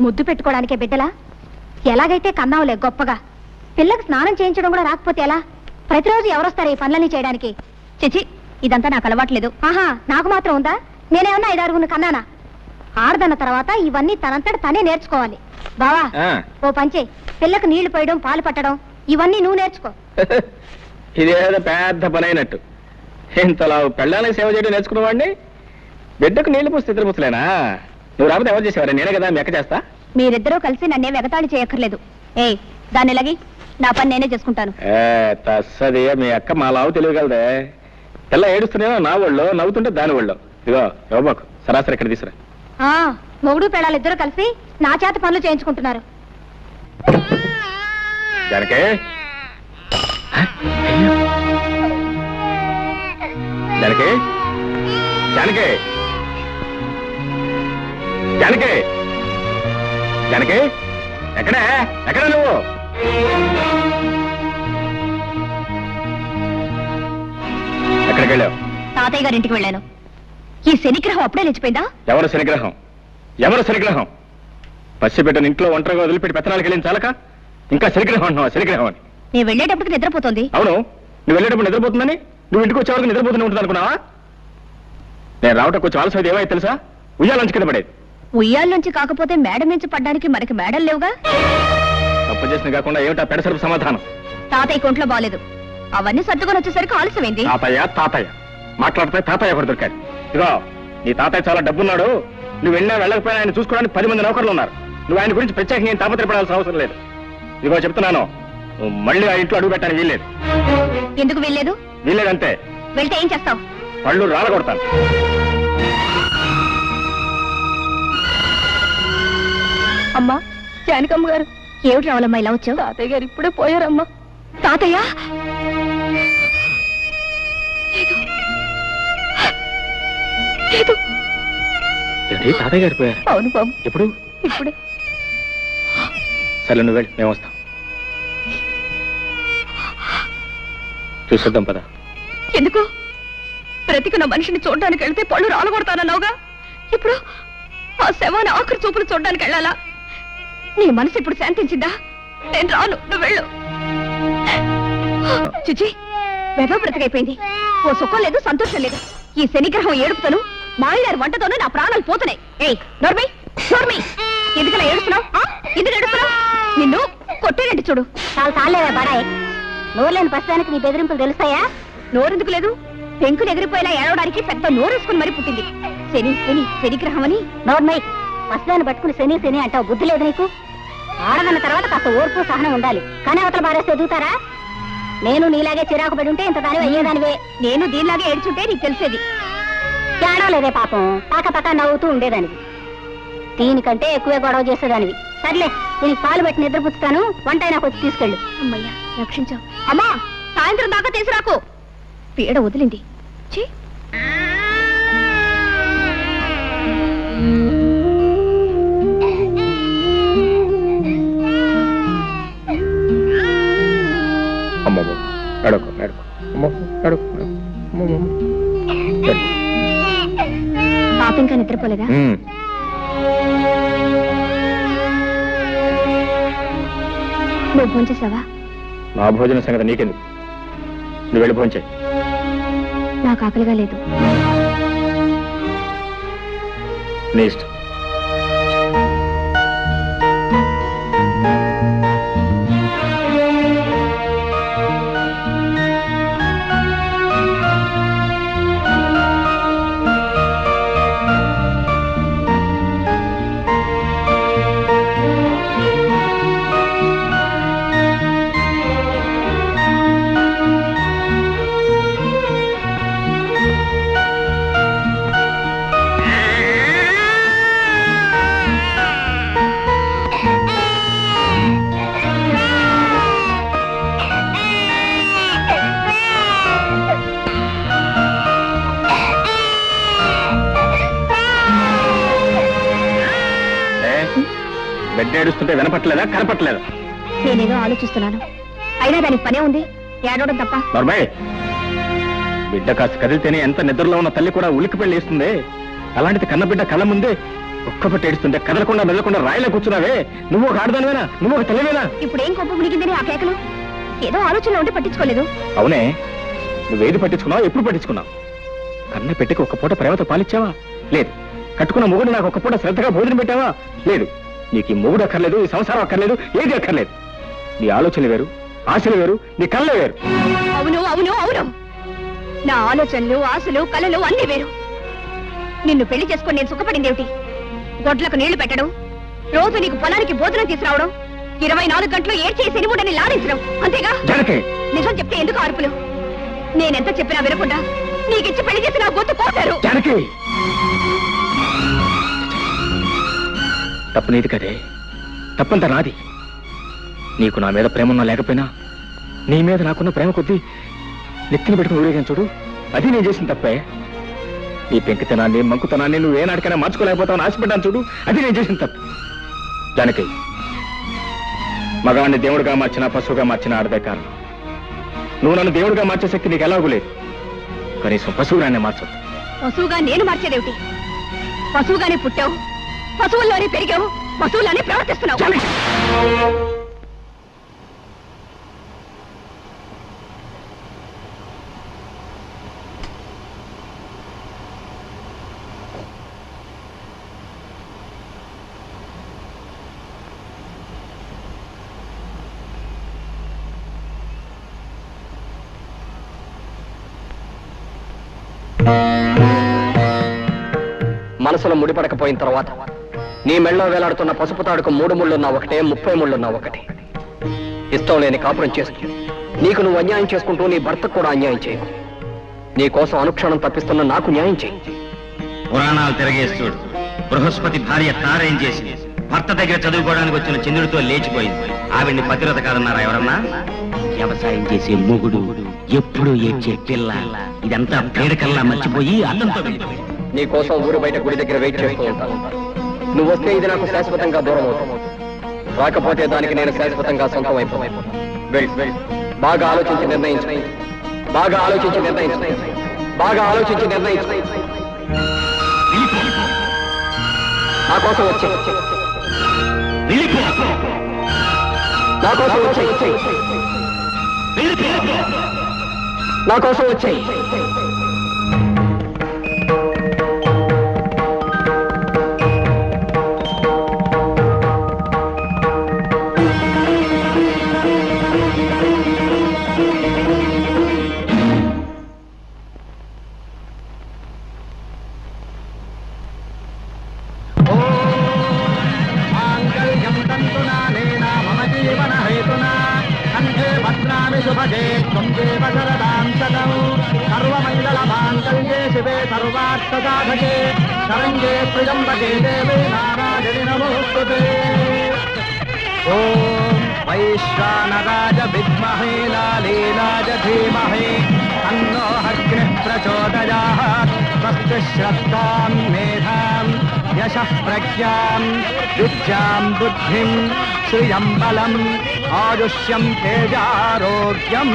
ముద్దు పెట్టుకోవడానికే బిడ్డలా? ఎలాగైతే కన్నావులే గొప్పగా. పిల్లకి స్నానం చేయించడం కూడా రాకపోతే ఎలా? ప్రతిరోజు ఎవరొస్తారు ఈ పనులన్నీ చేయడానికి? చిచి, ఇదంతా నాకు అలవాట్లేదు. ఆహా, నాకు మాత్రం ఉందా? నేనేమన్నా 5-6 కన్నానా? ఆడదన్న తర్వాత ఇవన్నీ తనంతట తనే నేర్చుకోవాలి. బావా, ఓ పంచే, పిల్లకు నీళ్లు పోయడం, పాలు పట్టడం ఇవన్నీ నువ్వు నేర్చుకో. ఇదేదో పెద్ద పని అయినట్టు. ఇంతలా పెళ్ళాలని సేవ చేయడం నేర్చుకున్నవాడిని బిడ్డకు నీళ్లు పోస్తే ఇద్దరు ముసలేనా? నువ్వు రాకపోతే ఎవరు చేసేవారా? నేనే కదా మెక్క చేస్తా. మీరిద్దరూ కలిసి నన్నే వెగతాళి చేయక్కర్లేదు. ఏయ్, దాన్ని ఎలాగి నా పని నేనే చేసుకుంటాను. తస్సది, మీ అక్క మా లావు తెలియగలదే. పిల్ల ఏడుస్తున్నాయో నా ఒళ్ళో, నవ్వుతుంటే దాని ఒళ్ళో. ఇదిగో యోబాకు సరాసరి ఇక్కడ తీసురా. మొగుడు పిల్లలు ఇద్దరు కలిసి నా చేత పనులు చేయించుకుంటున్నారు. జానకి, జానకి, జానకి, జానకి, జానకి, ఎక్కడే ఎక్కడ నువ్వు? ఎక్కడికి వెళ్ళావు? తాతయ్య గారింటికి వెళ్ళాను. ఈ శనిగ్రహం అప్పుడే లేచిపోయిందా? ఎవరు శనిగ్రహం? ఎవరు శనిగ్రహం? పసిబిడ్డను ఇంట్లో ఒంటరిగా వదిలిపెట్టి పెత్తనాలకు వెళ్ళిన చాలక ఇంకా శనిగ్రహం అంటున్నావా? శనిగ్రహం అని నేను వెళ్ళేటప్పటికి నిద్రపోతుంది. అవును, నువ్వు వెళ్ళేటప్పుడు నిద్రపోతుందని నువ్వు ఇంటికి వచ్చే వరకు నిద్రపోతూనే ఉంటుంది అనుకున్నావా? నేను రావటం కొంచెం ఆలస్యం అయితే ఏమైతే తెలుసా? ఉయ్యాలంచి కింద పడేది. ఉయ్యాల నుంచి కాకపోతే మేడ నుంచి పడ్డానికి మనకి మేడలు లేవుగా. తప్పు చేసిన కాకుండా ఏమిటా పెడసరపు సమాధానం? తాతయ్య కొంట్లో బాలేదు, అవన్నీ సర్దుకొని వచ్చేసరికి ఆలస్యమైంది. తాతయ్య తాతయ్య మాట్లాడితే తాతయ్య ఒకటి దొరికాడు. ఇదిగో, నీ తాతయ్య చాలా డబ్బున్నాడు. నువ్వు వెళ్ళినా వెళ్ళకపోయినా ఆయన చూసుకోవడానికి 10 మంది నౌకర్లు ఉన్నారు. నువ్వు ఆయన గురించి ప్రత్యేకంగా ఏం తాపత్రపడాల్సిన అవసరం లేదు. ఇదిగో చెప్తున్నాను, మళ్ళీ ఆ ఇంట్లో అడుగు పెట్టడానికి వీల్లేదు. ఎందుకు వీల్లేదు? వీల్లేదంతే. వెళ్తే ఏం చేస్తావు? పళ్ళు రాలగొడతాను. అమ్మా, జానకమ్మ గారు. ఏమిటి రావాలమ్మా ఇలా వచ్చావు? తాతయ్య గారు ఇప్పుడే పోయారమ్మా. తాతయ్య? లేదు. తాతయ్య గారు పోయారు? అవును బాబు. ఎప్పుడు? ఇప్పుడే. సరే, నువ్వు వెళ్ళి మేము వస్తాం. చూసేద్దాం పద. ఎందుకు? బ్రతికున్న మనిషిని చూడడానికి వెళ్తే పళ్ళు రాలగొడతానన్నావుగా. ఇప్పుడు ఆ శవాన్ని ఆఖరి చూపులు చూడడానికి వెళ్ళాలా? నీ మనసు ఇప్పుడు శాంతించిందా? నేను రాను, నువ్వు వెళ్ళు. చిచి, వెధ బ్రతికైపోయింది. ఓ సుఖం లేదు, సంతోషం లేదు. ఈ శనిగ్రహం ఏడుపుతను, మాయదారి వంటతోనూ నా ప్రాణాలు పోతున్నాయి. ఏయ్ నోర్మి, నోర్మి, ఎందుకలా ఏడుస్తున్నావు? ఎందుకు ఏడుస్తున్నావు? నిన్ను కొట్టేనండి చూడు. చాలా సాలేవే బడాయి. నోరులేని పసడానికి నీ బెదిరింపులు తెలుస్తాయా? నోరెందుకు లేదు? పెంకులు ఎగిరిపోయేలా ఏడవడానికి పెద్ద నోరేసుకుని మరీ పుట్టింది. శని శని శనిగ్రహం అని. నోర్మై, పసదాన్ని పట్టుకుని శని శని అంటావు. బుద్ధి లేదు నీకు? ఆడదన్న తర్వాత కాస్త ఓర్పు సహనం ఉండాలి. కానీ అవతల బారేస్తే ఎదుగుతారా? నేను నీలాగే చిరాకు పడి ఉంటే ఇంత దాని అయ్యేదానివే. నేను దీనిలాగే ఏడ్చుంటే నీకు తెలిసేది. ఏడవలేదే పాపం, పక్క నవ్వుతూ ఉండేదానివి. దీనికంటే ఎక్కువే గొడవ చేసేదానివి. సర్లే, దీనికి పాలు పెట్టి నిద్రపుచ్చుతాను. వంట నాకు వచ్చి తీసుకెళ్ళు. అమ్మయ్యా, రక్షించావు. అమ్మా, సాయంత్రం దాకా తీసుకురాకు. పీడ వదిలింది. పాప ఇంకా నిద్రపోలేదా? నువ్వు భోజనం చేసావా? నా భోజన సంగతి నీకెందుకు? నువ్వు వెళ్ళి భోజనం చేయి. నాకు ఆకలిగా లేదు. నీ ఇష్టం. బిడ్డ ఏడుస్తుంటే వినపట్లేదా, కనపట్లేదా? నేనేదో ఆలోచిస్తున్నాను. అయినా దానికి పనే ఉంది, ఏడవడం తప్ప. నర్మయ్, బిడ్డ కాస్త కదిలితేనే ఎంత నిద్రలో ఉన్న తల్లి కూడా ఉలికి పెళ్లి ఇస్తుంది. అలాంటిది కన్న బిడ్డ కళ్ళ ముందే ఒక్కపట్టి ఏడుస్తుంటే కదలకుండా మెదలకుండా రాయిలా కూర్చున్నావే, నువ్వు ఒక ఆడదానివేనా, నువ్వు ఒక తల్లివేనా? ఇప్పుడు ఏం కోపం మునిగిందని ఆ కేకలు? ఏదో ఆలోచనలో ఉంటే పట్టించుకోలేదు. అవునే, నువ్వేది పట్టించుకున్నావు, ఎప్పుడు పట్టించుకున్నావు? కన్న పెట్టికి ఒక్క పూట ప్రేమతో పాలిచ్చావా? లేదు. కట్టుకున్న మొగుడు నాకు ఒక్క పూట శ్రద్ధగా భోజనం పెట్టావా? లేదు. నీకు ఈ మొగుడు అక్కర్లేదు, ఈ సంసారం అక్కర్లేదు, ఏది అక్కర్లేదు. నీ ఆలోచనలు వేరు, ఆశలు వేరు, నీ కళ్ళే వేరు. అవును అవును అవును, నా ఆలోచనలు, ఆశలు, కళలు అన్నీ వేరు. నిన్ను పెళ్లి చేసుకుని నేను సుఖపడింది ఏమిటి? గొడ్లకు నీళ్లు పెట్టడం, రోజు నీకు పొలానికి భోజనం తీసుకురావడం, 24 గంటలు ఏడ్చేసి సినిముడని లాడించడం, అంతేగా? నిజం చెప్తే ఎందుకు అరుపులు? నేనెంత చెప్పినా వినకుండా నీకిచ్చి పెళ్లి చేసి నా గొంతు కోసారు. తప్పు నీది కదే, తప్పంతా నాది. నీకు నా మీద ప్రేమ ఉన్నా లేకపోయినా నీ మీద నాకున్న ప్రేమ కొద్దీ నెత్తిని పెట్టుకుని ఊరేగాను చూడు, అది నేను చేసిన తప్పే. నీ పెంకితనాన్ని, మంకుతనాన్ని నువ్వు ఏనాటికైనా మార్చుకోలేకపోతావు ఆశపడ్డాను చూడు, అది నేను చేసిన తప్పు. జానకి, మగాన్ని దేవుడిగా మార్చినా పశువుగా మార్చినా ఆడదే కారణం. నువ్వు నన్ను దేవుడిగా మార్చే శక్తి నీకు ఎలాగూ లేదు, కనీసం పశువుగానే మార్చదు. పశువుగా నేను మార్చేదేమిటి? పశువుగానే పుట్టావు, పశువుల్లోనే పెరిగావు, పశువుల్లోనే ప్రవర్తిస్తున్నావు. మనసులో ముడిపడకపోయిన తర్వాత నీ మెళ్ళో వేలాడుతున్న పసుపు తాడుకు 3 ముళ్ళున్నా ఒకటే, 30 ముళ్ళున్నా ఒకటే. ఇష్టం లేని కాపురం చేస్తూ నీకు నువ్వు అన్యాయం చేసుకుంటూ నీ భర్తకు కూడా అన్యాయం చేయకు. నీ కోసం అనుక్షణం తప్పిస్తున్న నాకు న్యాయం చేయి. పురాణాలు తిరగేస్తూ బృహస్పతి భార్య తారేం చేసి భర్త దగ్గర చదువుకోవడానికి వచ్చిన చంద్రుడితో లేచిపోయింది. ఆవిడ్ని పతివ్రత కాదన్నారా ఎవరన్నా? వ్యవసాయం చేసే మొగుడు, ఎప్పుడు ఏడ్చే పిల్ల, ఇదంతా పేడకల్లా మర్చిపోయి అన్నంతో వెళ్ళిపోయింది. నీ కోసం ఊరు బయట గుడి దగ్గర వెయిట్ చేస్తూ ఉంటాను. నువ్వు వస్తే ఇది నాకు శాశ్వతంగా దూరం అవుతావు, రాకపోతే దానికి నేను శాశ్వతంగా సొంతం అయిపోతాను. బాగా ఆలోచించి నిర్ణయించు, బాగా ఆలోచించి నిర్ణయించు, బాగా ఆలోచించి నిర్ణయించు. నా కోసం వచ్చే, నా కోసం వచ్చే, నా కోసం వచ్చేయి. శుభగే త్వందేవ శరదాం శతం సర్వమంగళ మాంగళ్యే శివే సర్వార్థ సాధకే శరణ్యే త్ర్యంబకే దేవే నారాయణి నమోస్తుతే. ఓం వైశ్వానరాయ విద్మహే లాలీలాయ ధీమహి తన్నో అగ్నిః ప్రచోదయాత్. స్వస్తి శ్రద్ధాం మేధాం యశః ప్రజ్ఞాం విద్యాం బుద్ధిం శ్రియం బలం ఆయుష్యం తేజారోగ్యం.